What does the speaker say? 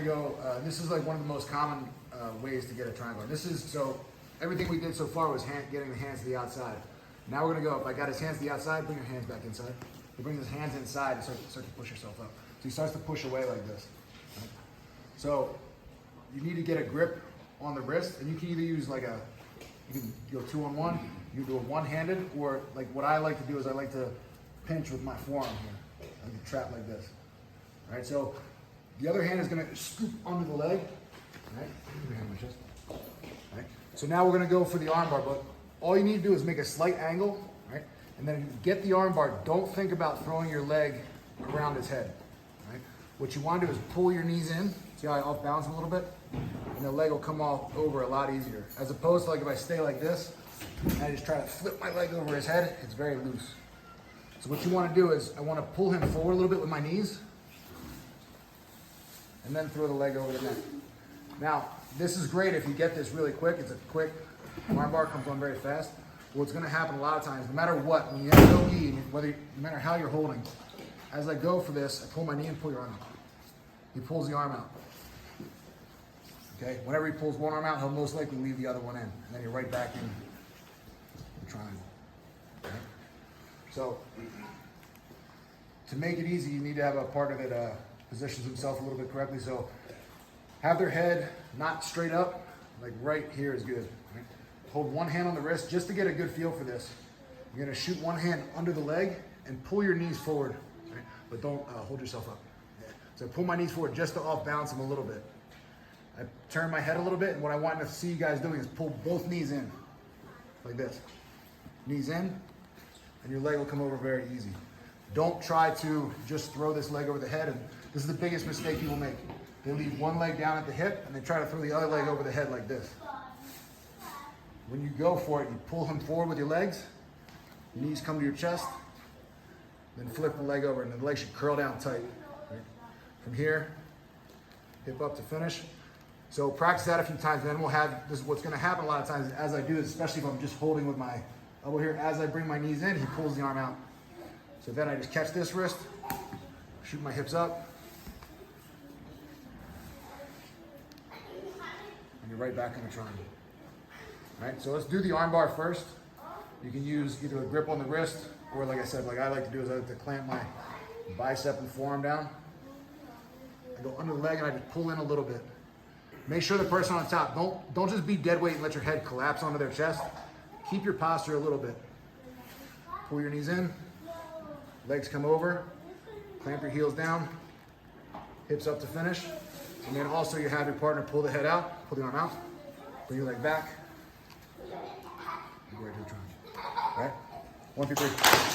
gonna go, this is like one of the most common ways to get a triangle. This is, so everything we did so far was getting the hands to the outside. Now we're gonna go, if I got his hands to the outside, bring your hands back inside. You bring his hands inside and start to push yourself up. So he starts to push away like this. Right? So you need to get a grip on the wrist, and you can either use like you can go 2-on-1, you can do a one-handed, or like what I like to do is I like to pinch with my forearm here. I can trap like this. All right, so the other hand is gonna scoop under the leg. All right, your hand on my chest. All right, so now we're gonna go for the armbar, but all you need to do is make a slight angle, right? And then get the armbar. Don't think about throwing your leg around his head. Right? What you want to do is pull your knees in. See how I off balance a little bit? And the leg will come off over a lot easier. As opposed to like if I stay like this, and I just try to flip my leg over his head, it's very loose. So what you want to do is I want to pull him forward a little bit with my knees, and then throw the leg over the neck. Now, this is great if you get this really quick. It's a quick armbar, comes on very fast. What's going to happen a lot of times, no matter what, when you have no gi, no matter how you're holding, as I go for this, I pull my knee and pull your arm out. He pulls the arm out. Okay, whenever he pulls one arm out, he'll most likely leave the other one in, and then you're right back in the triangle. Okay? So, to make it easy, you need to have a partner that positions himself a little bit correctly. So, have their head not straight up, like right here is good. Right? Hold one hand on the wrist just to get a good feel for this. You're gonna shoot one hand under the leg and pull your knees forward, right? But don't hold yourself up. Yeah. So I pull my knees forward just to off balance them a little bit. I turn my head a little bit, and what I want to see you guys doing is pull both knees in, like this. Knees in, and your leg will come over very easy. Don't try to just throw this leg over the head, and this is the biggest mistake people make. They leave one leg down at the hip, and they try to throw the other leg over the head like this. When you go for it, you pull him forward with your legs, your knees come to your chest, then flip the leg over, and the leg should curl down tight. Right? From here, hip up to finish. So practice that a few times, then we'll have, this is what's gonna happen a lot of times as I do this, especially if I'm just holding with my elbow here, as I bring my knees in, he pulls the arm out. So then I just catch this wrist, shoot my hips up, and you're right back in the triangle. All right, so let's do the armbar first. You can use either a grip on the wrist, or like I said, like I like to do is I like to clamp my bicep and forearm down. I go under the leg and I just pull in a little bit. Make sure the person on top, don't just be dead weight and let your head collapse onto their chest. Keep your posture a little bit. Pull your knees in, legs come over, clamp your heels down, hips up to finish. And then also you have your partner pull the head out, pull the arm out, bring your leg back. Go right to the triangle. All right? 1, 2, 3.